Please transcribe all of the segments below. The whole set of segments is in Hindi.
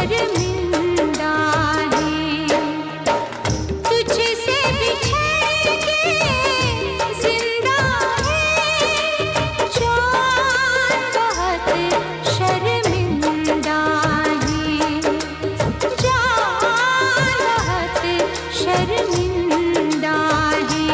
शर्मिंदा है। तुझसे बिछड़ के जिंदा है जान, बहुत शर्मिंदा है जान, बहुत शर्मिंदा है।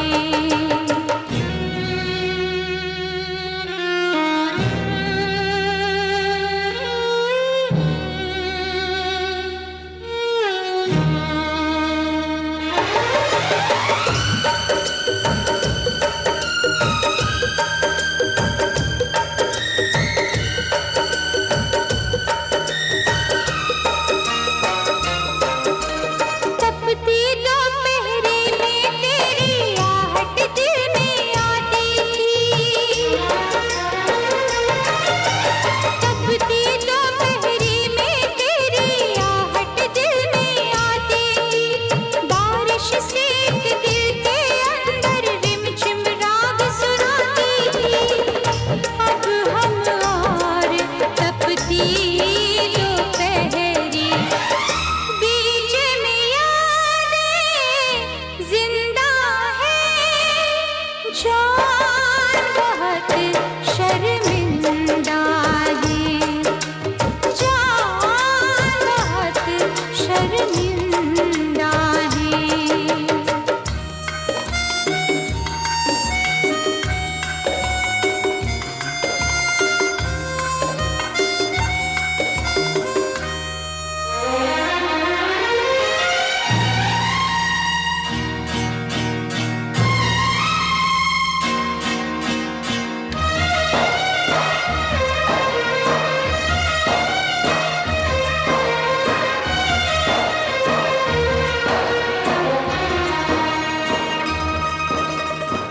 तपती दोपहरी में तेरी आहट दिल में आती थी। तपती दोपहरी में तेरी आहट दिल में आती थी। बारिश से एक दिल के अंदर रिमझिम राग सुनाती थी। अब हम और तपती दोपहरी, बीच में यादें जिंदा है जान, बहुत शर्मिंदा है जान, बहुत शर्मिंदा है।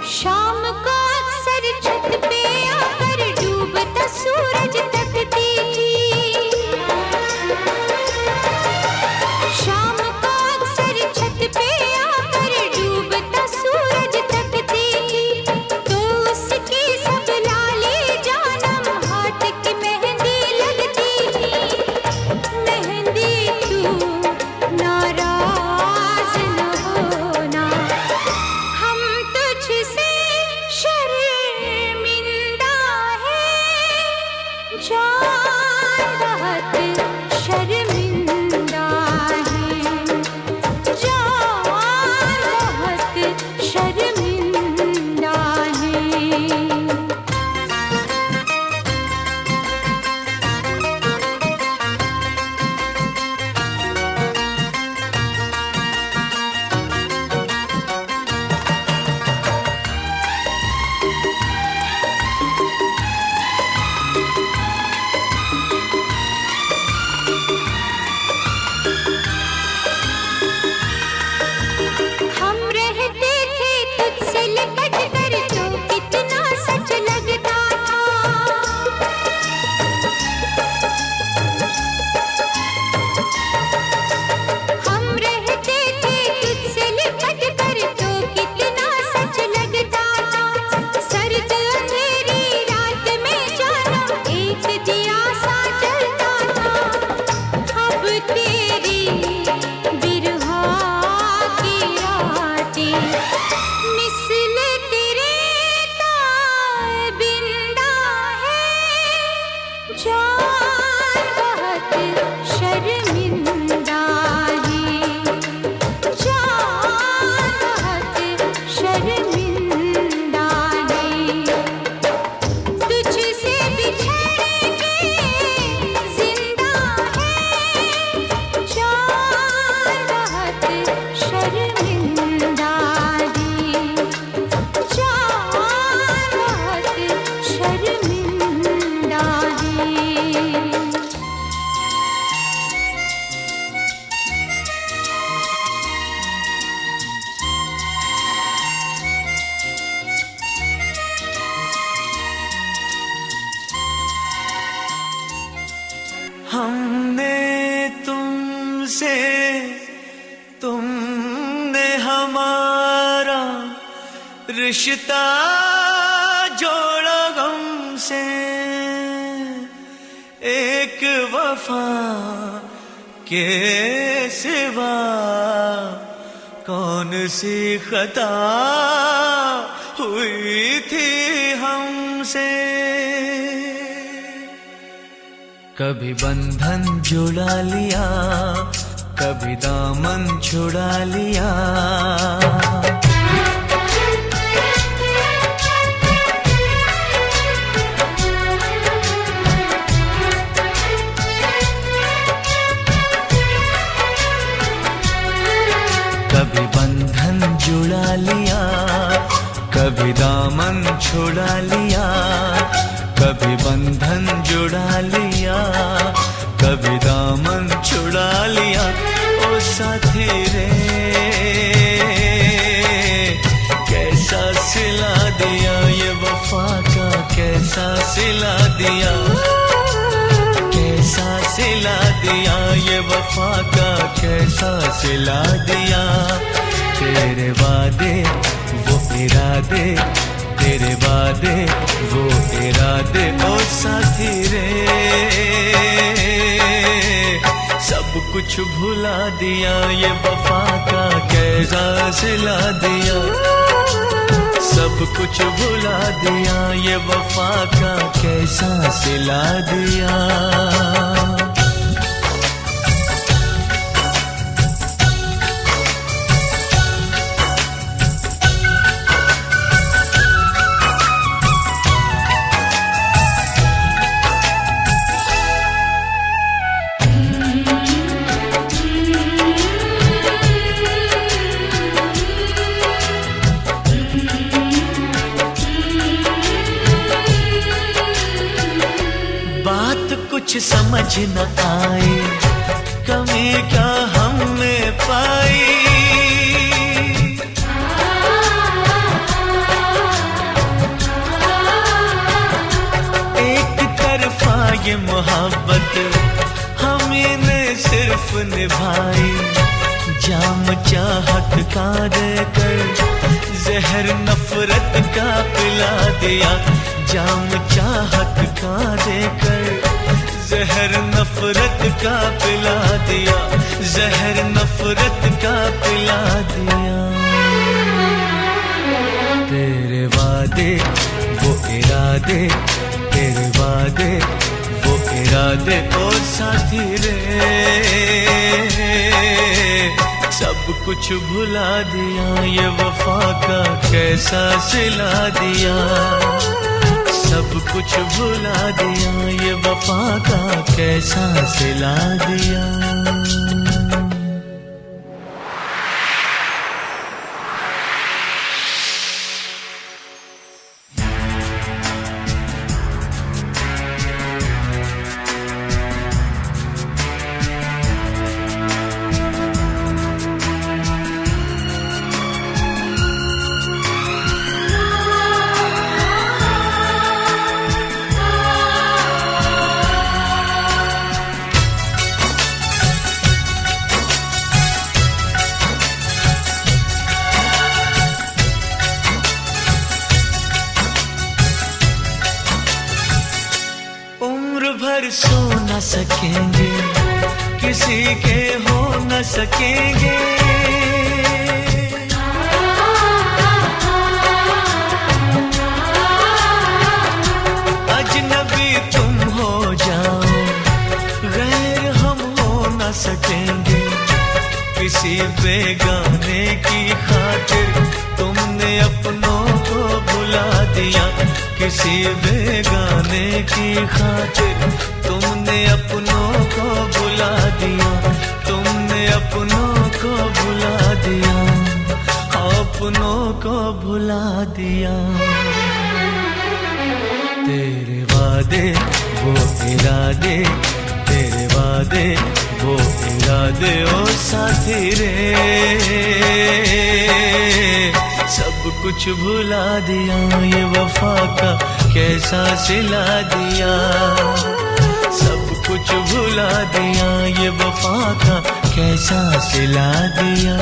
शाम को अक्सर छत पे आकर डूबता सूरज तकती थी। शाम को अक्सर छत पे आकर डूबता सूरज तकती थी। तो उसकी सब लाली जानम हाथ की मेहंदी लगती थी। मेहंदी तू नाराज न होना, हम तुझसे शर्मिंदा है जान, बहुत शर्मिंदा है जान, बहुत शर्मिंदा है। हम रहते थे तुझसे लिपट कर तो कितना सच लगता था। हम रहते थे तुझसे लिपट कर तो कितना सच लगता था। सर्द अंधेरी रात में जाना एक दिया सा जलता था। अब तेरी बिरहा की रातें मिसल तेरे ताबिंदा है जान, बहुत शर्मिंदा है जान, बहुत शर्मिंदा है। तुझसे बिछड़ के जिंदा है जान, बहुत शर्मिंदा है जान, बहुत शर्मिंदा है। हमने तुमसे, तुमने हमारा रिश्ता जोड़ा गम से। एक वफा के सिवा कौन सी खता हुई थी हमसे। कभी बंधन जुड़ा लिया, कभी दामन छुड़ा लिया। कभी बंधन जुड़ा लिया, कभी दामन छुड़ा लिया। कभी बंधन जुड़ा लिया, कभी दामन छुड़ा लिया। ओ साथी रे कैसा सिला दिया, ये वफा का कैसा सिला दिया। कैसा सिला दिया, ये वफा का कैसा सिला दिया। तेरे वादे वो इरादे, तेरे वादे वो इरादे। ओ साथी रे सब कुछ भुला दिया, ये वफा का कैसा सिला दिया। सब कुछ भुला दिया, ये वफा का कैसा सिला दिया। कुछ समझ न आए, कमी क्या हमने पाई। एक तरफा ये मोहब्बत हमें ने सिर्फ निभाई। जाम चाहत का देकर जहर नफरत का पिला दिया। जाम चाहत का देकर जहर नफरत का पिला दिया। जहर नफरत का पिला दिया। तेरे वादे वो इरादे, तेरे वादे वो इरादे। ओ साथी रे सब कुछ भुला दिया, ये वफा का कैसा सिला दिया। सब कुछ भुला दिया, ये वफा का कैसा सिला दिया। भर सो न सकेंगे, किसी के हो न सकेंगे। अजनबी तुम हो जाओ, गैर हम हो न सकेंगे। किसी बेगाने की खातिर तुमने अपनों को भुला दिया। किसी बेगाने की खातिर तुमने अपनों को भुला दिया। तुमने अपनों को भुला दिया। अपनों को भुला दिया। तेरे वादे वो इरादे, तेरे वादे वो इरादे। ओ साथी रे सब कुछ भुला दिया, ये वफा का कैसा सिला दिया। सब कुछ भुला दिया, ये वफा का कैसा सिला दिया।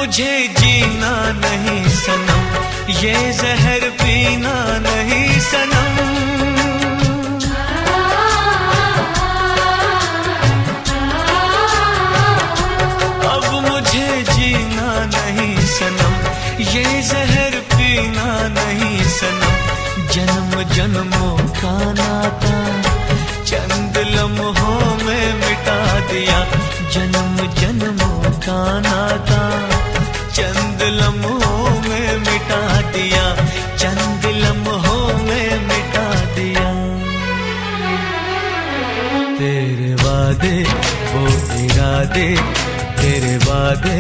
मुझे जीना नहीं सनम, ये जहर पीना नहीं सनम। अब मुझे जीना नहीं सनम, ये जहर पीना नहीं सनम। जन्म जन्मों का नाता चंद लम्हों में मिटा दिया, जन्म जन्मों का नाता चंद लम्हों में मिटा दिया, चंद लम्हों में मिटा दिया। तेरे वादे वो इरादे, तेरे वादे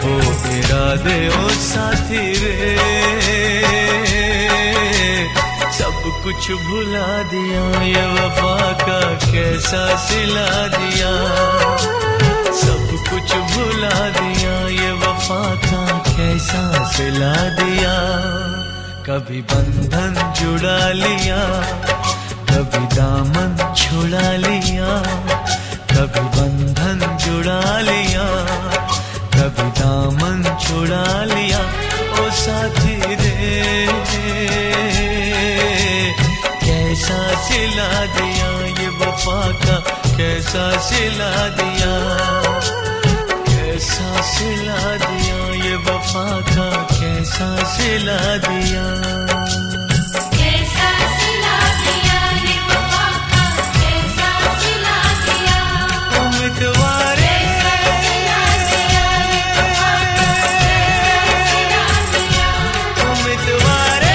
वो इरादे, ओ साथी रे सब कुछ भुला दिया, ये वफा का कैसा सिला दिया। सब कुछ भुला दिया, ये वफा का कैसा सिला दिया। कभी बंधन जुड़ा लिया, कभी दामन छुड़ा लिया, कभी बंधन जुड़ा लिया, कभी दामन छुड़ा लिया। ओ साथी रे कैसा सिला दिया, ये वफा का कैसा सिला दिया, कैसा सिला दिया, ये वफा का कैसा सिला दिया। कैसा सिला दिया, ये वफा का कैसा सिला दिया। उम्मीदवारे उम्मीदवारे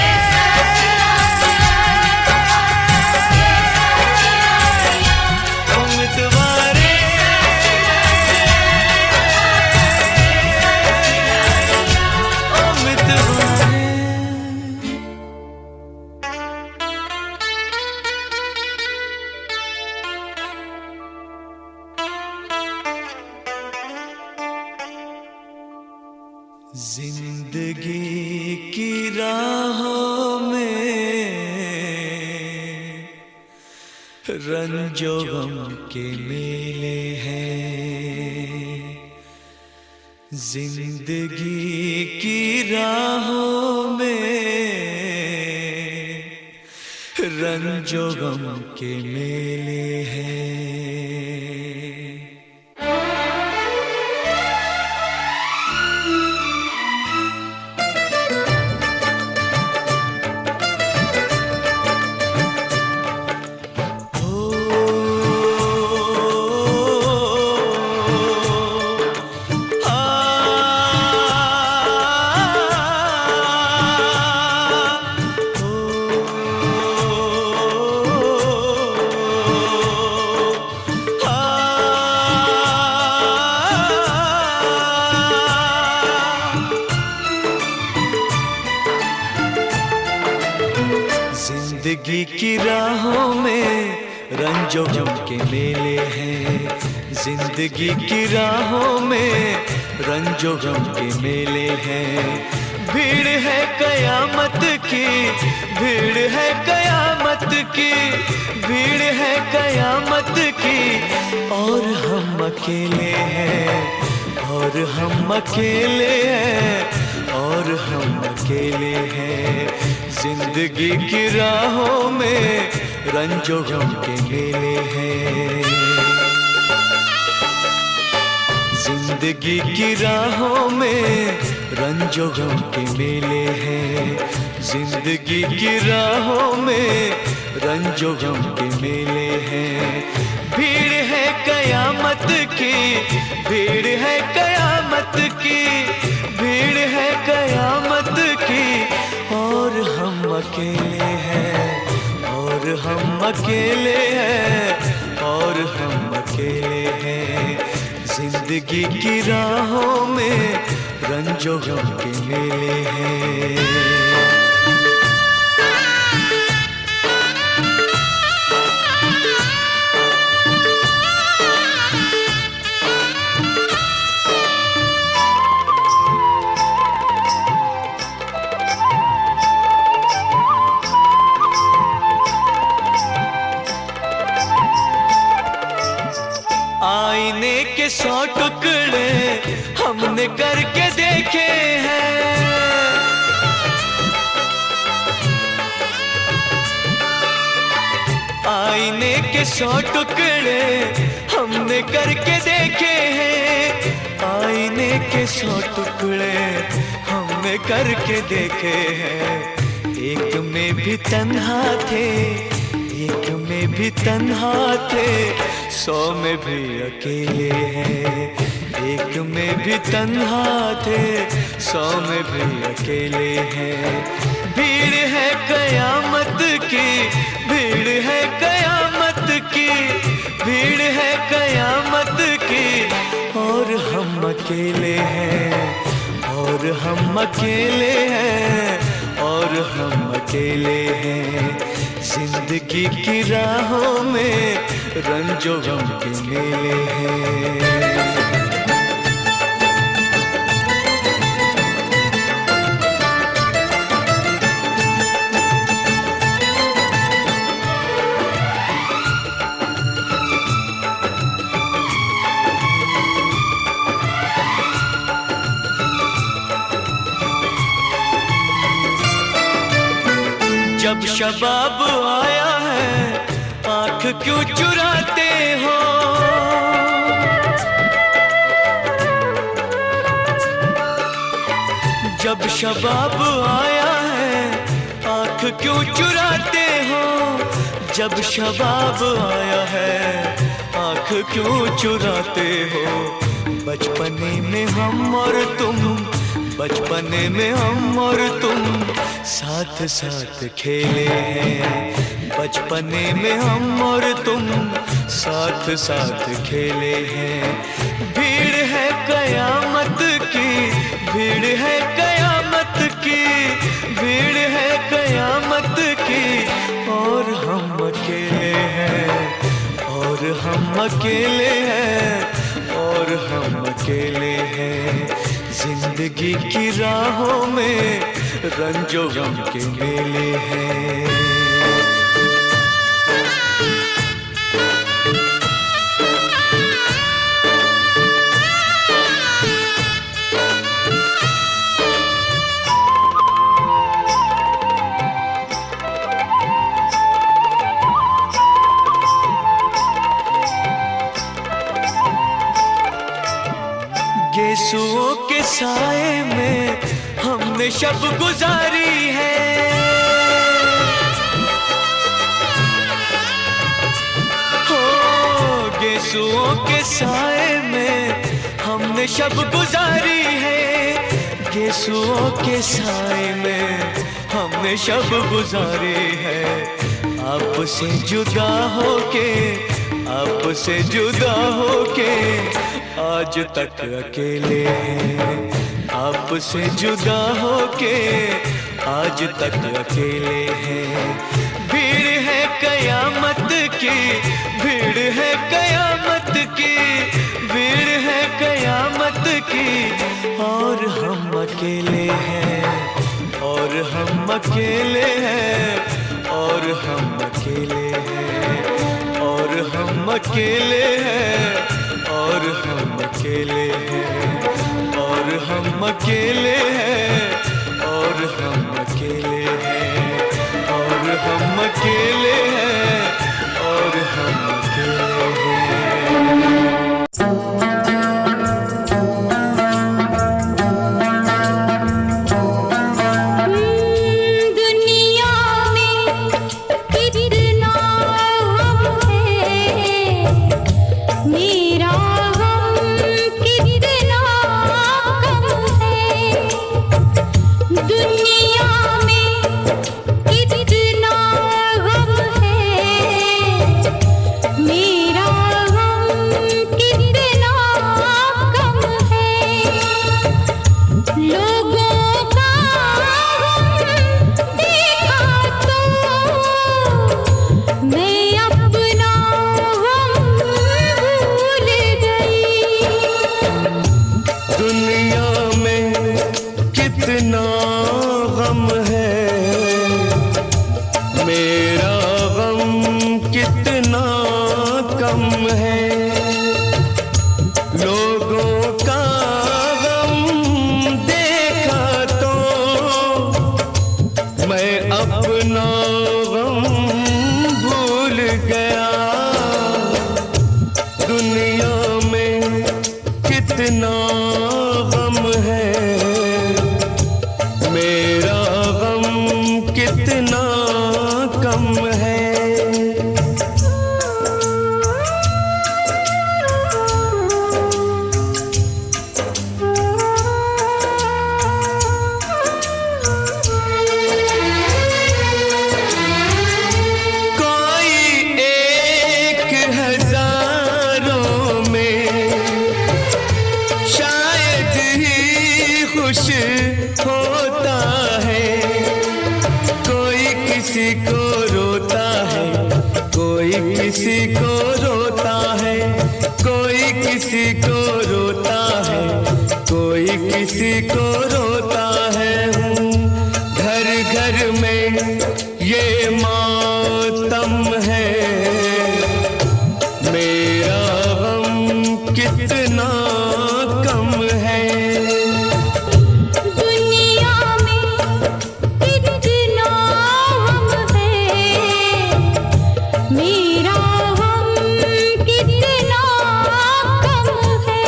जिंदगी की राहों में रंजो गम के मेले हैं, जिंदगी की राहों में रंजो गम के मेले हैं। जिंदगी की राहों में रंजो गम के मेले हैं, जिंदगी की राहों में रंजो गम के मेले हैं। भीड़ है कयामत की, भीड़ है कयामत की, भीड़ है कयामत की, और हम अकेले हैं, और हम अकेले हैं, और हम अकेले हैं। जिंदगी की राहों में रंजो गम के मेले हैं, जिंदगी की राहों में रंजो गम के मेले हैं, जिंदगी की राहों में रंजो गम के मेले हैं। भीड़ है कयामत की, भीड़ है कयामत की, भीड़ है कयामत की, और हम अकेले हैं, और हम अकेले हैं, और हम अकेले हैं। जिंदगी की राहों में रंजो गम के मेले हैं। आईने के 100 टुकड़े हमने करके देखे के 100 टुकड़े हमने करके देखे हैं, आईने के 100 टुकड़े हमने करके देखे हैं। एक में भी तन्हा थे, एक में भी तन्हा थे, 100 में भी अकेले हैं। एक में भी तन्हा थे, 100 में भी अकेले हैं। भीड़ है कयामत की, भीड़ है कयामत की, भीड़ है कयामत की, और हम अकेले हैं, और हम अकेले हैं, और हम अकेले हैं। जिंदगी की राहों में रंजो गम के मेले हैं। जब शबाब आया है आंख क्यों चुराते हो, जब शबाब आया है आंख क्यों चुराते हो, जब शबाब आया है आंख क्यों चुराते हो। बचपने में हम और तुम, बचपने में हम और तुम साथ साथ खेले हैं। बचपने में हम और तुम साथ साथ खेले हैं। भीड़ है कयामत की, भीड़ है कयामत की, भीड़ है कयामत की, और हम अकेले हैं, और हम अकेले हैं, और हम अकेले हैं। जिंदगी की राहों में रंजो गम के मेले हैं। गेसुओं के साए में हमने शब गुजारी है, हो गेसुओं के साए में हमने शब गुजारी है। गेसुओं के साए में हमने शब गुजारी है। आपसे जुदा होके, आपसे जुदा होके आज तक अकेले हैं। आपसे जुदा होके आज तक अकेले हैं। भीड़ है कयामत की, भीड़ है कयामत की, भीड़ है कयामत की, और हम अकेले हैं, और हम अकेले हैं, और हम अकेले हैं, और हम अकेले हैं, और हम अकेले हैं, और हम अकेले हैं, और हम अकेले हैं, और हम अकेले हैं, और हम अकेले हैं। अपना गम भूल गया। खुश होता है, कोई किसी को रोता है, कोई किसी को रोता है, कोई किसी को रोता है, कोई किसी को रोता है। घर घर में ये मातम है, मेरा गम कितना कम है। दुनिया में कितना गम है, मेरा गम कितना कम है।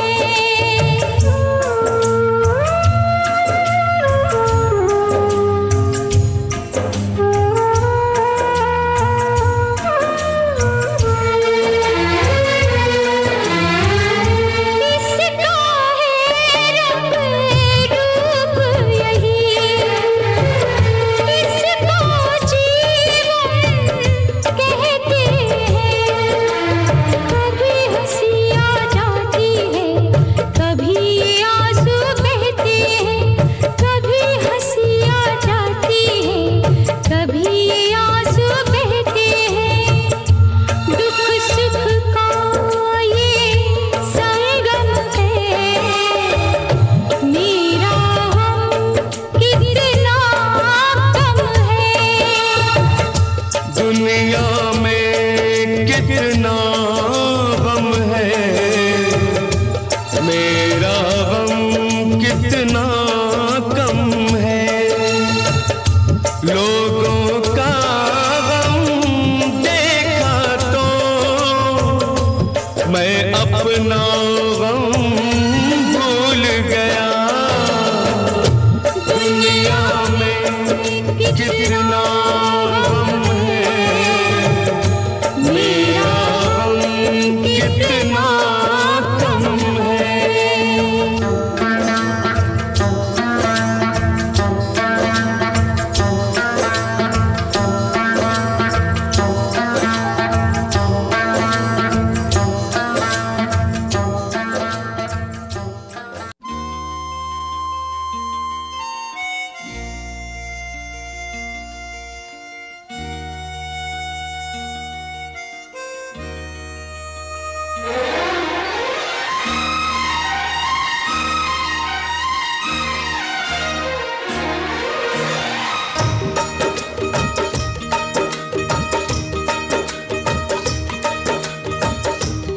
इसका है रंग रूप यही, इसको जीवन कहते हैं। कभी हंसी आ जाती है, कभी आंसू बहते हैं, कभी हंसी आ जाती है, कभी आंसू बहते हैं। दुख सुख का ये संगम है, मेरा गम कितना कम है। दुनिया में कितना गम है, मेरा गम कितना कम है। लोगों का गम देखा तो मैं अपना गम भूल गया। दुनिया में कितना गम है, मेरा गम कितना कम है।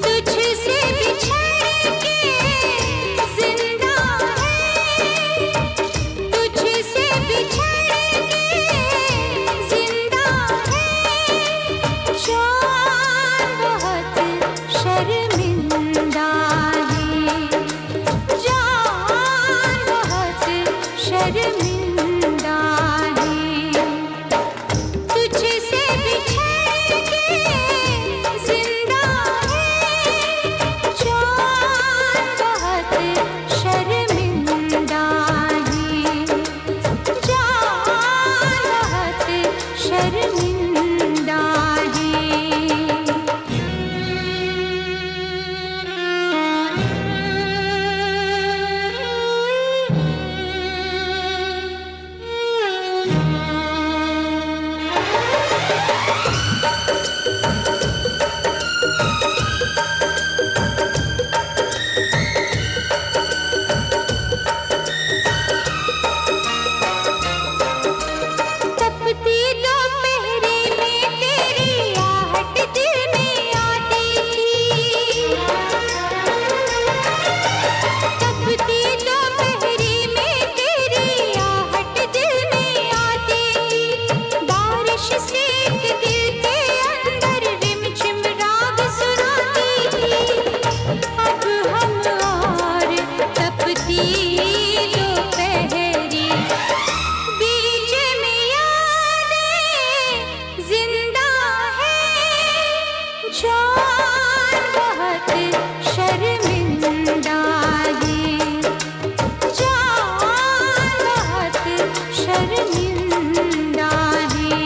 तुझसे बिछड़ के जिंदा है, तुझसे बिछड़ के जिंदा है। जान बहुत शर्मिंदा है, जान बहुत शर्मिंदा है। तुझसे बिछड़ के जिंदा है, जान बहुत शर्मिंदा है, जान बहुत शर्मिंदा तपती दोपहरी में तेरी आहट दिल में आती थी। तपती दोपहरी में तेरी आहट दिल में आती थी। बारिश से एक दिल के अंदर रिमझिम राग सुनाती थी। अब हम और तपती दोपहरी, बीच में यादें जिंदा है। जान बहुत शर्मिंदा है, जान बहुत शर्मिंदा है।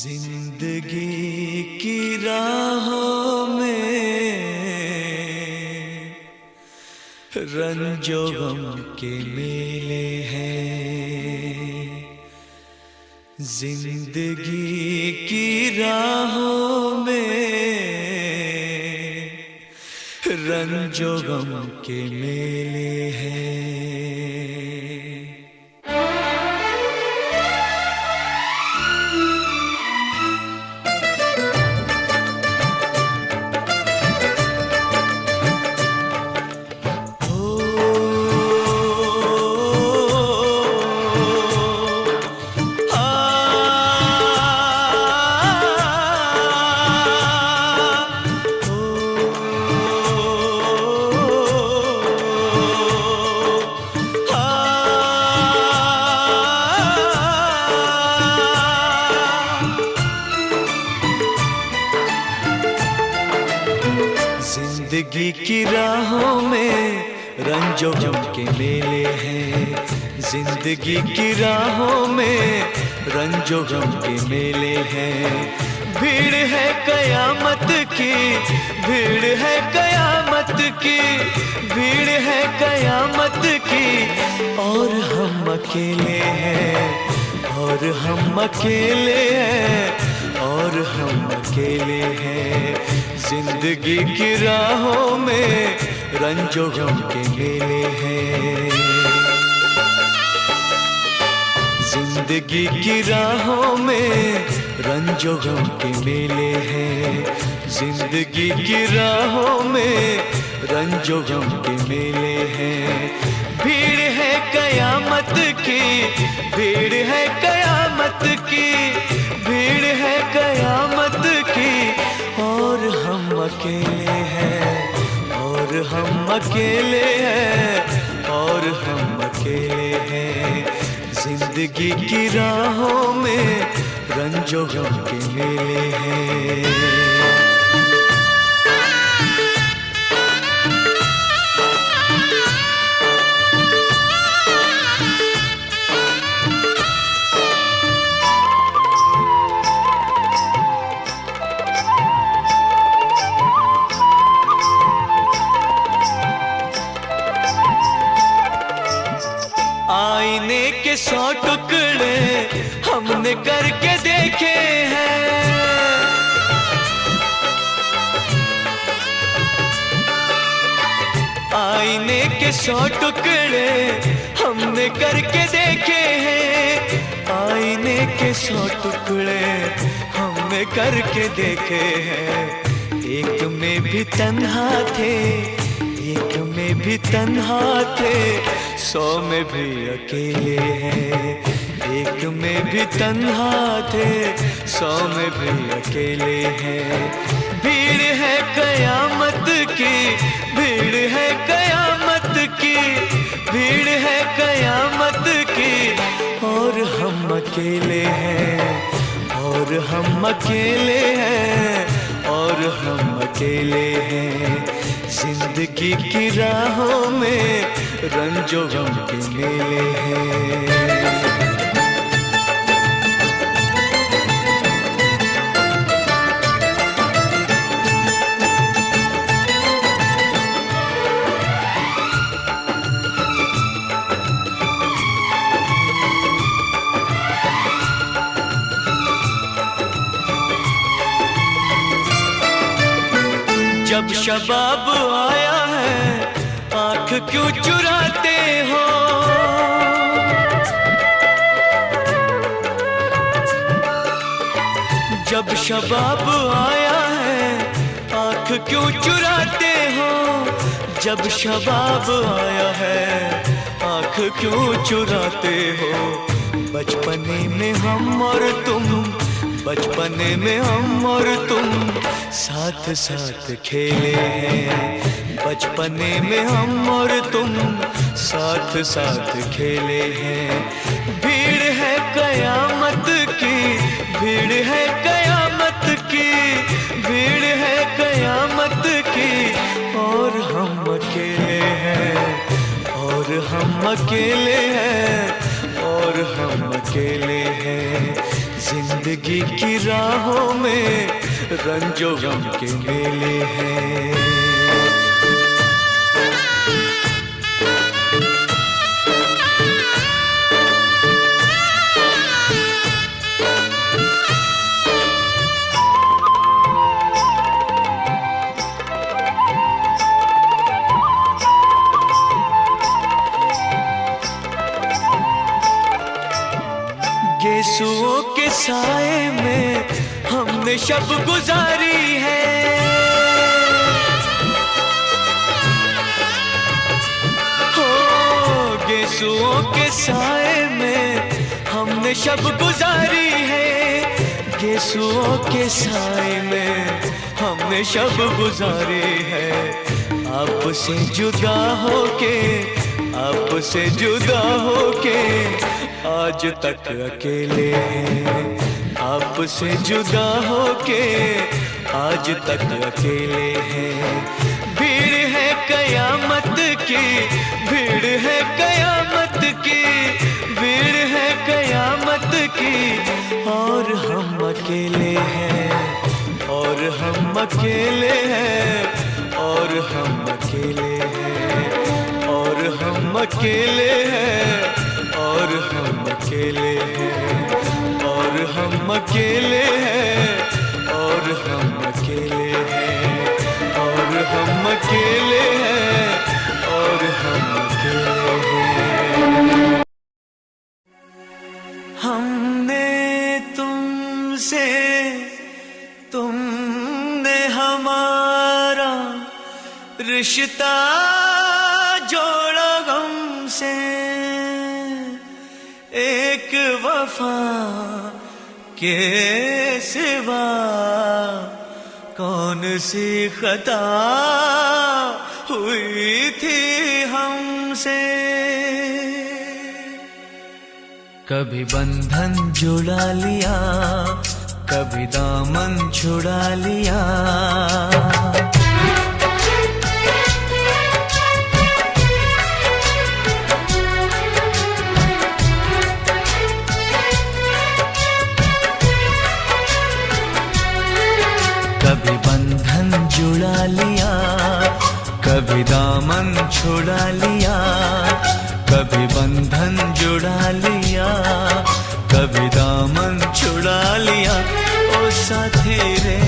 जिंदगी की राहों में रंजो गम के मेले हैं। जिंदगी की राहों में रंजो गम के मेले हैं। जिंदगी की राहों में रंजो गम के मेले हैं। जिंदगी की राहों में रंजो गम के मेले हैं। भीड़ है कयामत की, भीड़ है कयामत की, भीड़ है कयामत की, और हम अकेले हैं, और हम अकेले हैं, और हम अकेले हैं। जिंदगी की राहों में रंजो गम के मेले हैं। जिंदगी की राहों में रंजो गम के मेले हैं। जिंदगी की राहों में रंजो गम के मेले हैं। भीड़ है कयामत की, भीड़ है कयामत की, भीड़ है कयामत की, और हम अकेले हैं, और हम अकेले हैं, और हम अकेले हैं। जिंदगी की राहों में रंजो गम के मेले हैं। आईने के 100 टुकड़े हमने करके देखे हैं। आईने के 100 टुकड़े हमने करके देखे हैं। आईने के 100 टुकड़े हमने करके देखे हैं। एक में भी तन्हा थे, एक में भी तन्हा थे, 100 में भी अकेले हैं। एक में भी तन्हा थे, 100 में भी अकेले हैं। भीड़ है कयामत की, भीड़ है कयामत की, भीड़ है कयामत की, और हम अकेले हैं, और हम अकेले हैं, और हम अकेले हैं। जिंदगी की राहों में रंजो गम के मेले हैं। जब शबाब आया है आँख क्यों चुराते हो। जब शबाब आया है आँख क्यों चुराते हो। जब शबाब आया है आँख क्यों चुराते हो। बचपने में हम और तुम, बचपने में हम और तुम साथ साथ खेले हैं। बचपने में हम और तुम साथ साथ खेले हैं। भीड़ है कयामत की, भीड़ है कयामत की, भीड़ है कयामत की, और हम अकेले हैं, और हम अकेले हैं, और हम अकेले हैं। जिंदगी की राहों में रंजो गम के मेले हैं। गेसुओं के साए में हमने शब गुजारी है। हो गेसुओं के साए में हमने शब गुजारी है। गेसुओं के साए में हमने शब गुजारी है। आपसे जुदा होके, आपसे जुदा होके आज तक अकेले हैं। आपसे जुदा होके आज तक अकेले हैं। भीड़ है कयामत की, भीड़ है कयामत की, भीड़ है कयामत की, और हम अकेले हैं, और हम अकेले हैं, और हम अकेले हैं, और हम अकेले हैं, और हम अकेले हैं, और हम अकेले हैं, और हम अकेले हैं, और हम अकेले हैं, और हम अकेले हैं। हमने तुमसे, तुमने हमारा रिश्ता जोड़ा गम से। एक वफा के सिवा कौन सी खता हुई थी हमसे। कभी बंधन जुड़ा लिया, कभी दामन छुड़ा लिया। कभी बंधन जुड़ा लिया, कभी दामन छुड़ा लिया। कभी बंधन जुड़ा लिया, कभी दामन छुड़ा लिया। ओ साथी रे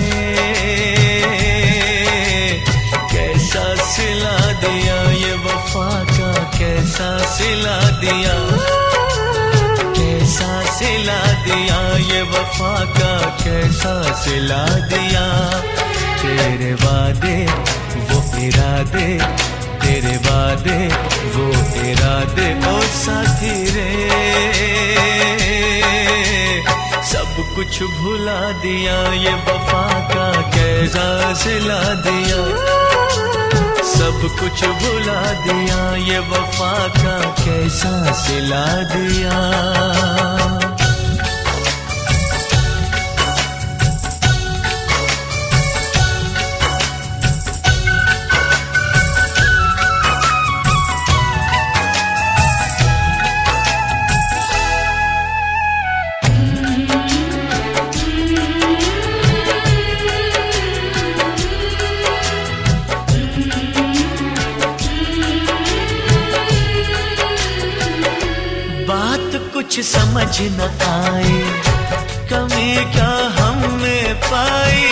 कैसा सिला दिया, ये वफा का कैसा सिला दिया, कैसा सिला दिया, ये वफा का कैसा सिला दिया। तेरे वादे वो इरादे, तेरे वादे वो इरादे। ओ साथी रे सब कुछ भुला दिया, ये वफा का कैसा सिला दिया। सब कुछ भुला दिया, ये वफा का कैसा सिला दिया। कुछ समझ न आए, कमी क्या हम में पाई।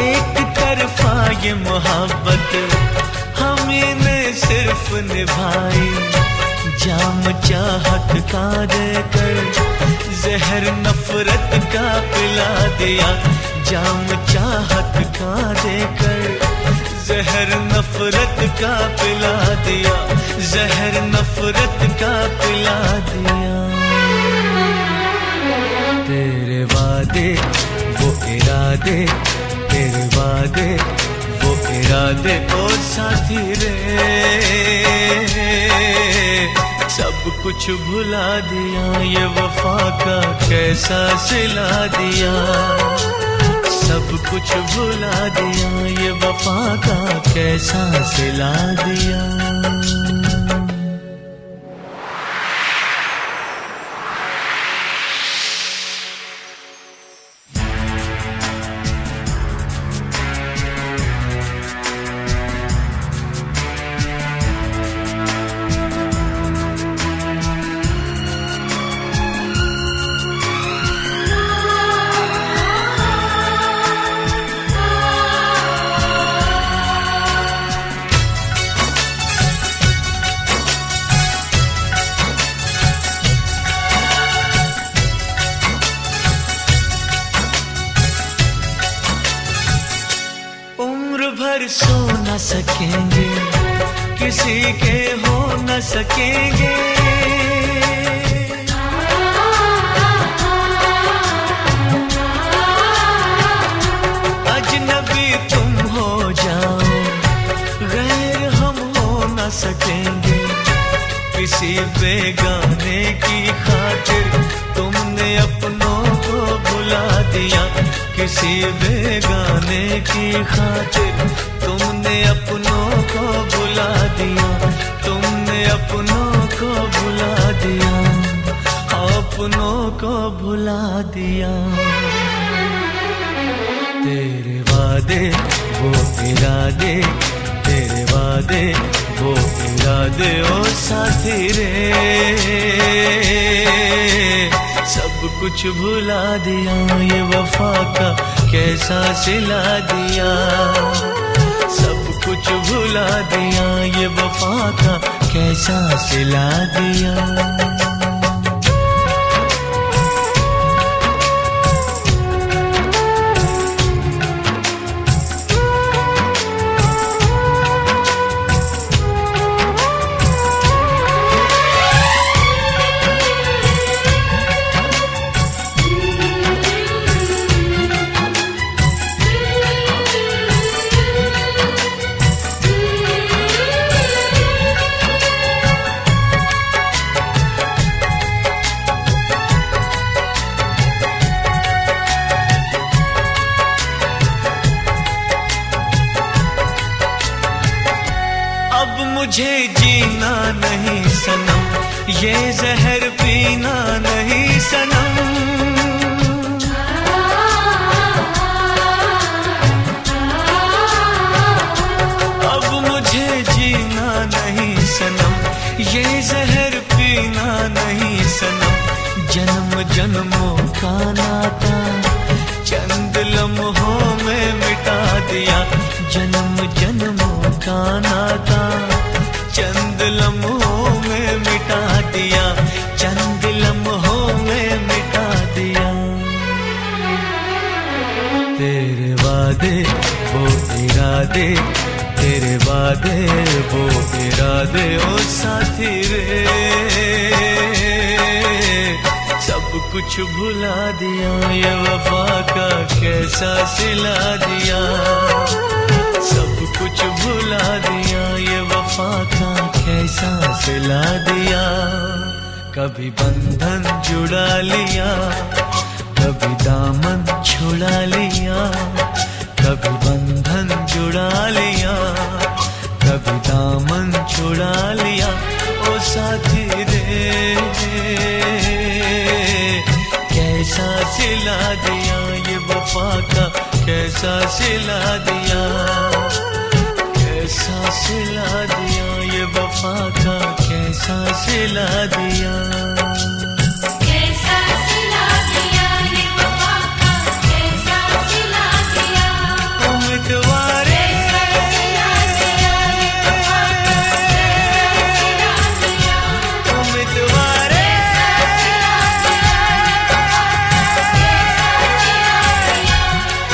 एक तरफा ये मोहब्बत हमने सिर्फ निभाई। जाम चाहत का देकर जहर नफरत का पिला दिया। जाम चाहत का देकर जहर नफरत का पिला दिया। जहर नफरत का पिला दिया। तेरे वादे वो इरादे, तेरे वादे वो इरादे। ओ साथी रे सब कुछ भुला दिया, ये वफा का कैसा सिला दिया। सब कुछ भुला दिया, ये वफा का कैसा सिला दिया। भर सो न सकेंगे, किसी के हो न सकेंगे। अजनबी तुम हो जाओ, गैर हम हो न सकेंगे। किसी बेगाने की खातिर तुमने अपनों को भुला दिया, किसी बेगाने की खातिर तुमने अपनों को भुला दिया, तुमने अपनों को भुला दिया, अपनों को भुला दिया। तेरे वादे वो इरादे, तेरे वादे वो इरादे ओ साथी रे, सब कुछ भुला दिया, ये वफा का कैसा सिला दिया। सब कुछ भुला दिया, ये वफा का कैसा सिला दिया। मुझे जीना नहीं सनम, ये जहर पीना नहीं सनम। अब मुझे जीना नहीं सनम, ये जहर पीना नहीं सनम। जन्म जन्मों का नाता चंद लम्हों में मिटा दिया, जन्म जन्मों का नाता चंद लम्हों में मिटा दिया, चंद लम्हों में मिटा दिया। तेरे वादे वो इरादे, तेरे वादे वो इरादे ओ साथी रे, सब कुछ भुला दिया, ये वफा का कैसा सिला दिया। सब कुछ भुला दिया, ये वफा का कैसा सिला दिया। कभी बंधन जुड़ा लिया, कभी दामन छुड़ा लिया, कभी बंधन जुड़ा लिया, कभी दामन छुड़ा लिया ओ साथी रे, कैसा सिला दिया, ये वफा का कैसा सिला दिया, कैसा सिला दिया, ये वफा का कैसा सिला दिया। कैसा सिला दिया, ये वफा का कैसा सिला दिया। उम्मीदवारे सिला दिया, ये वफा का कैसा सिला दिया। उम्मीदवारे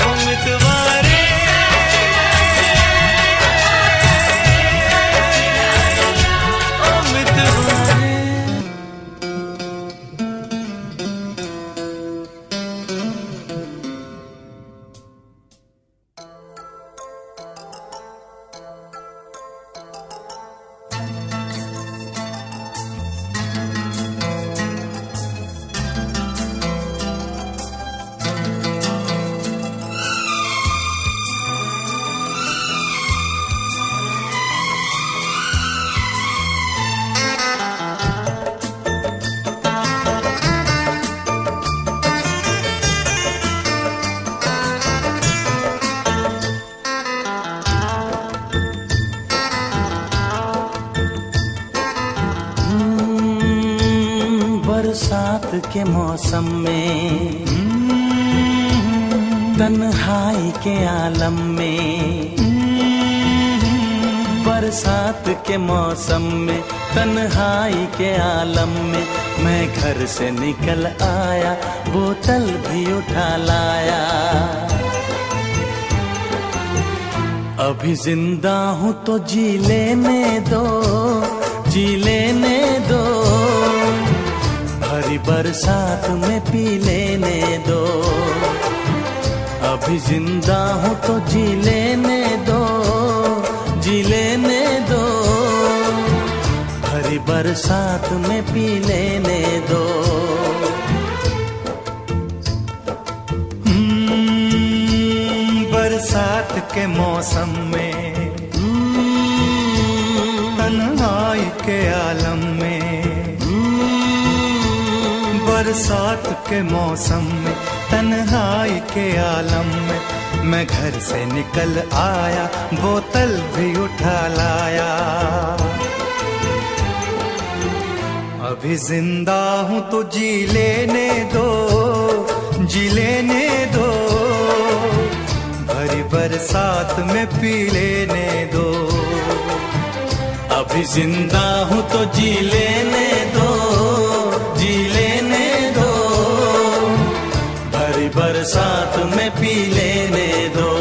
उम्मीदवारे उम्मीदवारे बरसात के मौसम में, तन्हाई के आलम में, बरसात के मौसम में, तन्हाई के आलम में, मैं घर से निकल आया, बोतल भी उठा लाया। अभी जिंदा हूँ तो जी लेने दो, जी लेने दो, भरी बरसात में पी लेने दो। अभी जिंदा हूँ तो जी लेने दो, जी लेने दो, भरी बरसात में पी लेने दो। बरसात के मौसम में, तन्हाई के आलम में, बरसात के मौसम में, तन्हाई के आलम में, मैं घर से निकल आया, बोतल भी उठा लाया। अभी जिंदा हूँ तो जी लेने दो, जी लेने दो, भरी बरसात में पी लेने दो। अभी जिंदा हूँ तो जी लेने दो, जी लेने दो, भरी बरसात में पी लेने दो।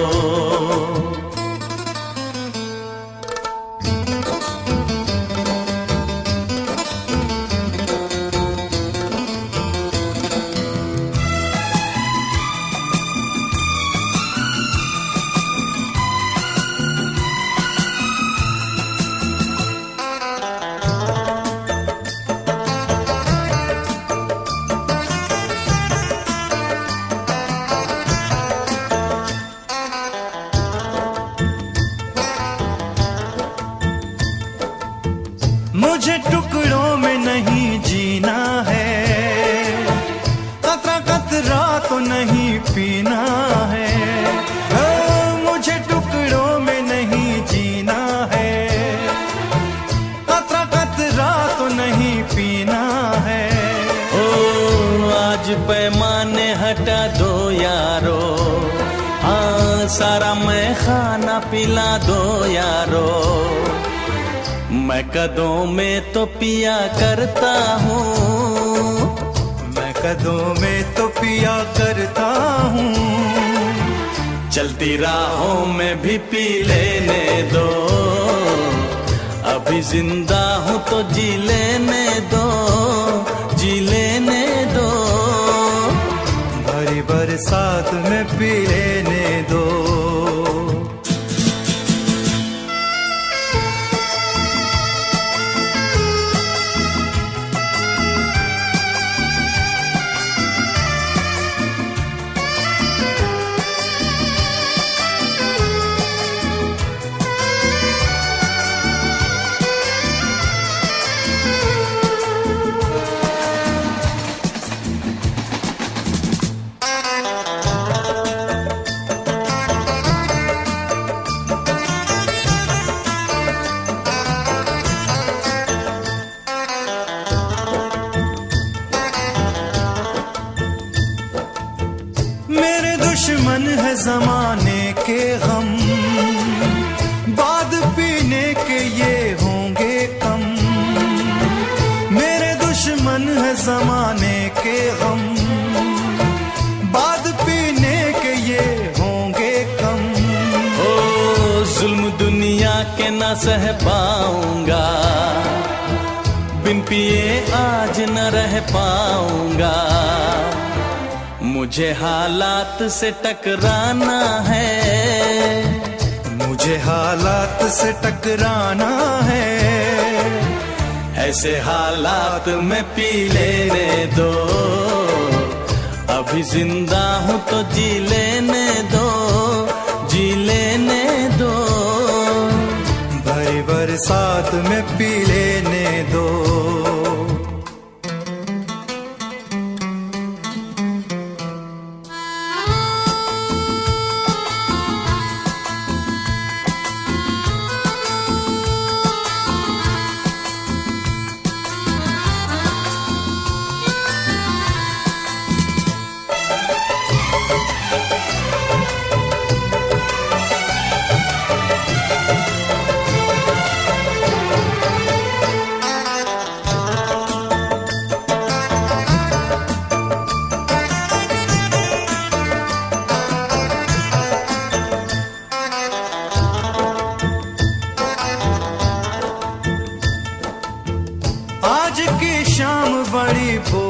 मुझे टुकड़ों में नहीं जीना है, कतरा कतरा तो नहीं पीना है। मुझे टुकड़ों में नहीं जीना है, कतरा कतरा तो नहीं पीना है। ओ आज पैमाने हटा दो यारो, हाँ सारा मैं खाना पिला दो यारो। मैं कदों में तो पिया करता हूँ, मैं कदों में तो पिया करता हूँ, चलती राहों में भी पी लेने दो। अभी जिंदा हूँ तो जी लेने दो, जी लेने दो, भरी बरसात में पी लेने दो। दुश्मन है जमाने के गम, बाद पीने के ये होंगे कम। मेरे दुश्मन है जमाने के गम, बाद पीने के ये होंगे कम। ओ जुल्म दुनिया के न सह पाऊंगा, बिन पिए आज न रह पाऊंगा। मुझे हालात से टकराना है, मुझे हालात से टकराना है। ऐसे हालात में पी लेने दो। अभी जिंदा हूँ तो जी लेने दो, जी लेने दो, भरी बरसात में पी लेने दो।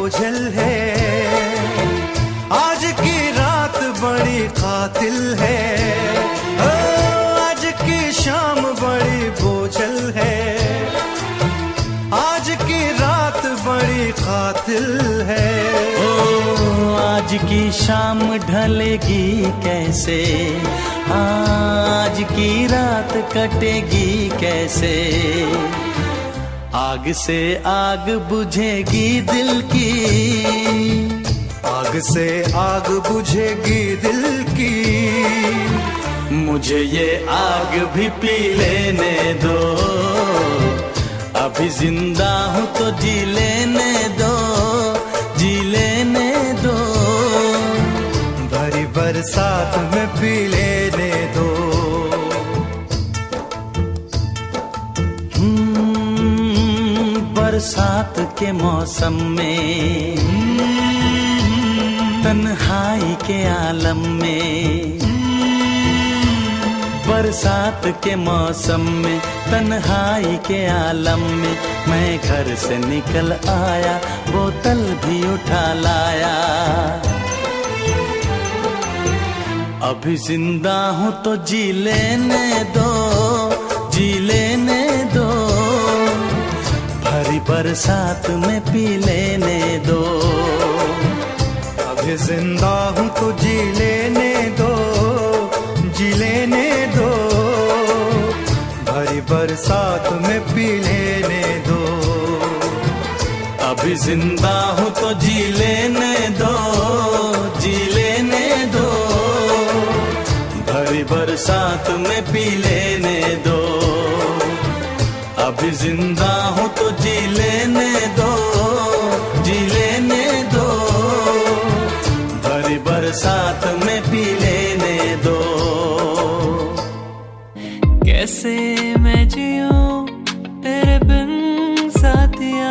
बोझल है, आज की रात बड़ी कातिल है, ओ, आज की शाम बड़ी बोझल है, आज की रात बड़ी कातिल है। ओ आज की शाम ढलेगी कैसे, आज की रात कटेगी कैसे, आग से आग बुझेगी दिल की, आग से आग बुझेगी दिल की, मुझे ये आग भी पी लेने दो, अभी जिंदा हूँ तो जी लेने दो, जी लेने दो, भरी बरसात में पी लेने दो। बरसात के मौसम में, तन्हाई के आलम में, बरसात के मौसम में तन्हाई के आलम में, मैं घर से निकल आया बोतल भी उठा लाया, अभी जिंदा हूँ तो जी लेने दो, जी लेने दो, भरी बरसात में पी लेने दो, अभी जिंदा हूँ तो जी लेने दो, जी लेने दो, भरी बरसात में पी लेने दो, अभी जिंदा हूँ तो जी लेने दो, जी लेने दो, भरी बरसात में पी लेने दो, अभी जिंदा हूँ तो जी लेने दो, जी लेने दो, भरी बरसात में पी लेने दो। कैसे मैं जीऊं तेरे बिन साथिया,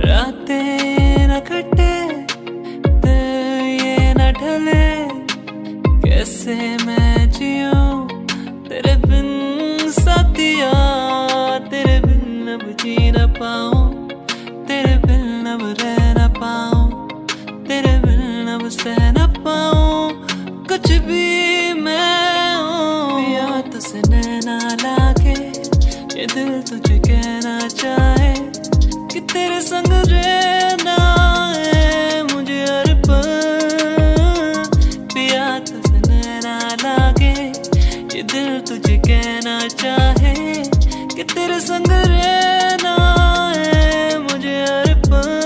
रातें न कटे दिन ये न ढले, कैसे मैं जीऊं तेरे बिन साथिया, तेरे बिन अब जी न पाऊं, तेरे बिन अब रह न पाऊं, तेरे बिन अब सह न पाऊं, कुछ भी मैं हूँ। पिया तुझसे नैना लाके ये दिल तुझे कहना चाहे कि तेरे संग रहना है मुझे हर पल। पिया तुझसे नैना लाके ये दिल तुझे कहना चाहे कि तेरे संग रहना है मुझे हर पल।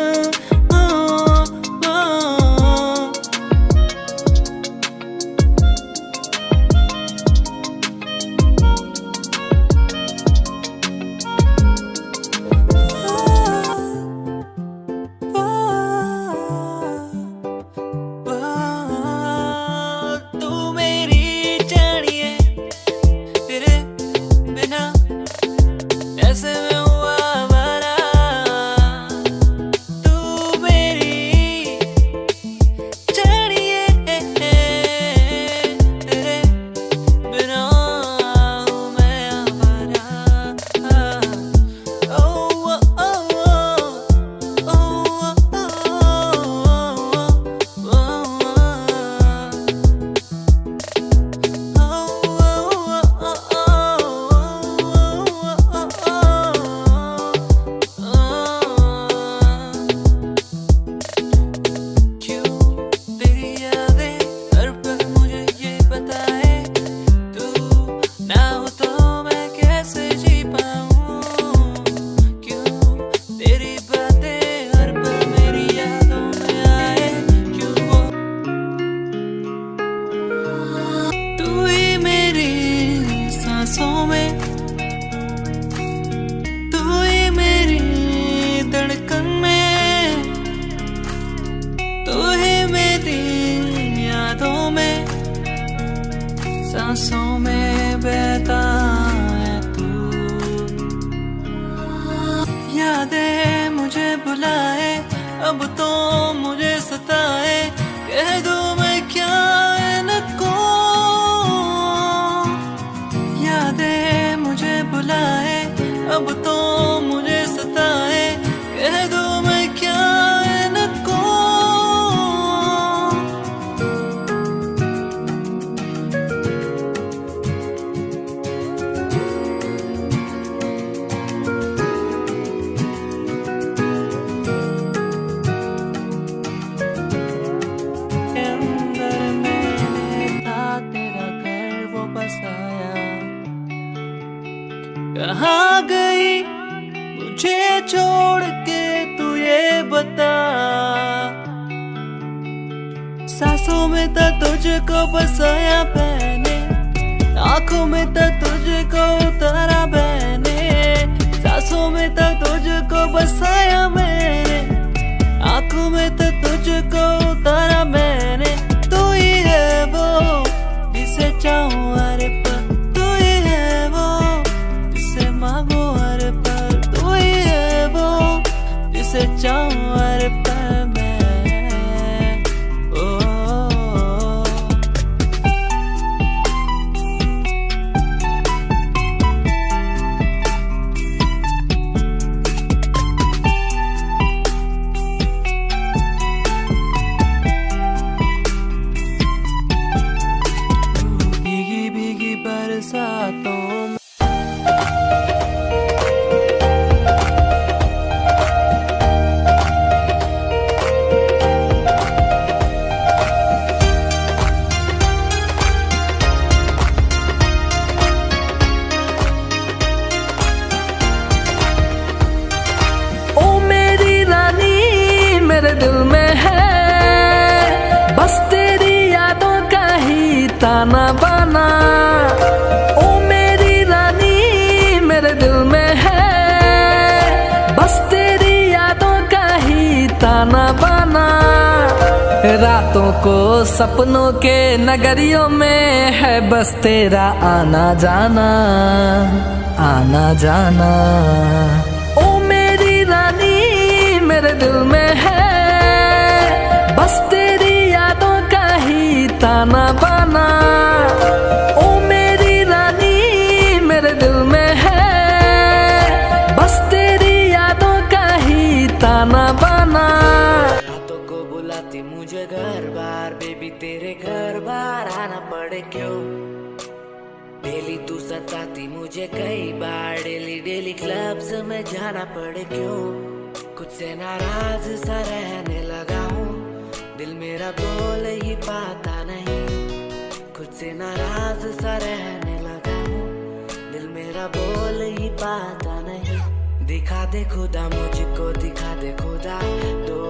तू मेरी जानिए तेरे बिना ऐसे में हुआ हमारा, तू मेरी जानिए तेरे बिना हूँ मैं हमारा। ओ ओ क्यों तेरी यादें हर पल मुझे ये बताए, तू ना हो तो मैं कैसे जी पाऊं। क्यों तेरी बातें हर पल मेरी यादों में आए, क्यों वो तू ही मेरी सांसों में, तू ही मेरी धड़कन में, तू ही मेरी यादों में, सांसों में बहता है तू। यादें मुझे बुलाए अब तो मुझे सताए, कह दूं मैं क्या इनको। यादें मुझे बुलाए अब तो मुझे सताए, कह दूं मैं क्या बता। सांसों में तो तुझको बसाया मैंने, आंखों में तो तुझको उतारा मैंने। सांसों में तो तुझको बसाया मैंने, आंखों में तो तुझको उतारा मैंने। तू ही है वो जिसे चाहूं हर पल, तू ही है वो जिसे मांगू हर पल, तू ही है वो जिसे चाहूं हर पल मैं। बरसातों में ओ मेरी रानी मेरे दिल में है, बस तेरी यादों का ही ताना बाना। ताना बाना रातों को सपनों के नगरियों में है बस तेरा आना जाना, आना जाना। ओ मेरी रानी मेरे दिल में है, बस तेरी यादों का ही ताना बाना। ओ मेरी रानी मेरे दिल में है, बस तेरी यादों का ही ताना बाना। रातों को बुलाती मुझे घर बार, बेबी तेरे घर बार आना पड़े क्यों। डेली तू सताती मुझे कई बार, डेली डेली क्लब्स में जाना पड़े क्यों। खुद से नाराज सा रहने लगा हूँ, दिल मेरा बोल ही पाता नहीं। खुद से नाराज सा रहने लगा हूँ, दिल मेरा बोल ही पाता नहीं। दिखा दे खुदा मुझको, दिखा दे खुदा, दो